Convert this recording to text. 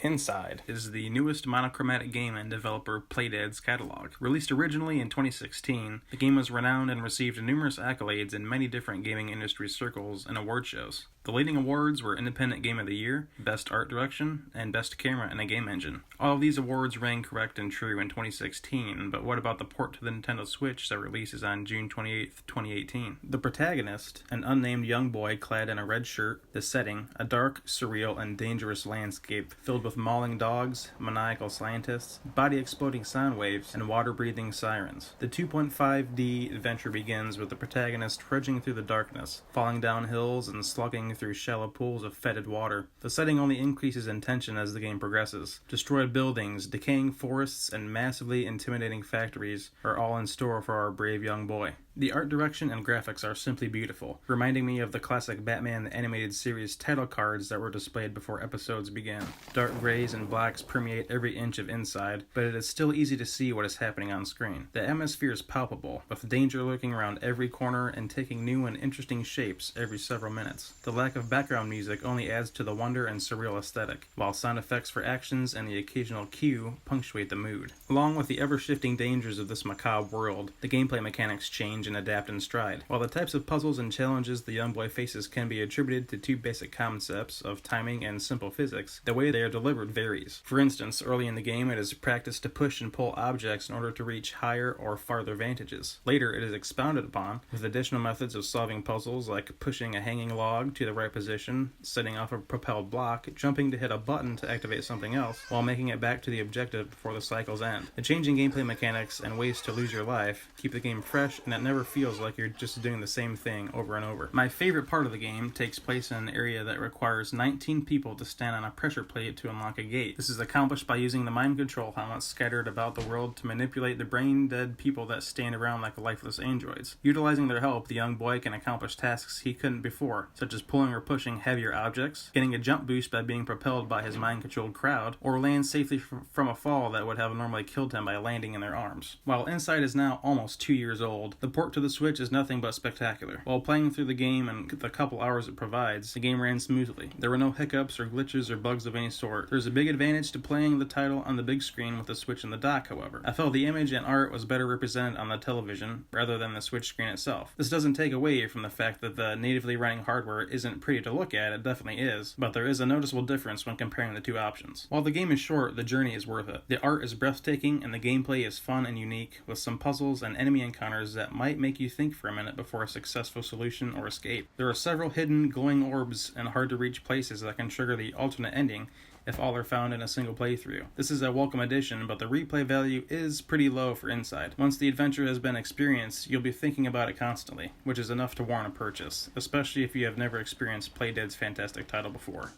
Inside is the newest monochromatic game in developer Playdead's catalog. Released originally in 2016, the game was renowned and received numerous accolades in many different gaming industry circles and award shows. The leading awards were Independent Game of the Year, Best Art Direction, and Best Camera in a Game Engine. All of these awards rang correct and true in 2016, but what about the port to the Nintendo Switch that releases on June 28, 2018? The protagonist, an unnamed young boy clad in a red shirt, the setting, a dark, surreal, and dangerous landscape filled with mauling dogs, maniacal scientists, body-exploding sound waves, and water-breathing sirens. The 2.5D adventure begins with the protagonist trudging through the darkness, falling down hills and slugging through shallow pools of fetid water. The setting only increases in tension as the game progresses. Destroyed buildings, decaying forests, and massively intimidating factories are all in store for our brave young boy. The art direction and graphics are simply beautiful, reminding me of the classic Batman the Animated Series title cards that were displayed before episodes began. Dark grays and blacks permeate every inch of Inside, but it is still easy to see what is happening on screen. The atmosphere is palpable, with danger lurking around every corner and taking new and interesting shapes every several minutes. The lack of background music only adds to the wonder and surreal aesthetic, while sound effects for actions and the occasional cue punctuate the mood. Along with the ever-shifting dangers of this macabre world, the gameplay mechanics change and adapt in stride. While the types of puzzles and challenges the young boy faces can be attributed to two basic concepts of timing and simple physics, the way they are delivered varies. For instance, early in the game it is practiced to push and pull objects in order to reach higher or farther vantages. Later it is expounded upon with additional methods of solving puzzles like pushing a hanging log to the right position, setting off a propelled block, jumping to hit a button to activate something else, while making it back to the objective before the cycle's end. The changing gameplay mechanics and ways to lose your life keep the game fresh, and it never feels like you're just doing the same thing over and over. My favorite part of the game takes place in an area that requires 19 people to stand on a pressure plate to unlock a gate. This is accomplished by using the mind control helmets scattered about the world to manipulate the brain-dead people that stand around like lifeless androids. Utilizing their help, the young boy can accomplish tasks he couldn't before, such as pulling or pushing heavier objects, getting a jump boost by being propelled by his mind-controlled crowd, or land safely from a fall that would have normally killed him by landing in their arms. While Inside is now almost 2 years old, the port to the Switch is nothing but spectacular. While playing through the game and the couple hours it provides, the game ran smoothly. There were no hiccups or glitches or bugs of any sort. There's a big advantage to playing the title on the big screen with the Switch in the dock, however. I felt the image and art was better represented on the television rather than the Switch screen itself. This doesn't take away from the fact that the natively running hardware isn't pretty to look at, it definitely is, but there is a noticeable difference when comparing the two options. While the game is short, the journey is worth it. The art is breathtaking and the gameplay is fun and unique, with some puzzles and enemy encounters that might make you think for a minute before a successful solution or escape. There are several hidden glowing orbs and hard to reach places that can trigger the alternate ending if all are found in a single playthrough. This is a welcome addition, but the replay value is pretty low for Inside. Once the adventure has been experienced, you'll be thinking about it constantly, which is enough to warrant a purchase, especially if you have never experienced Playdead's fantastic title before.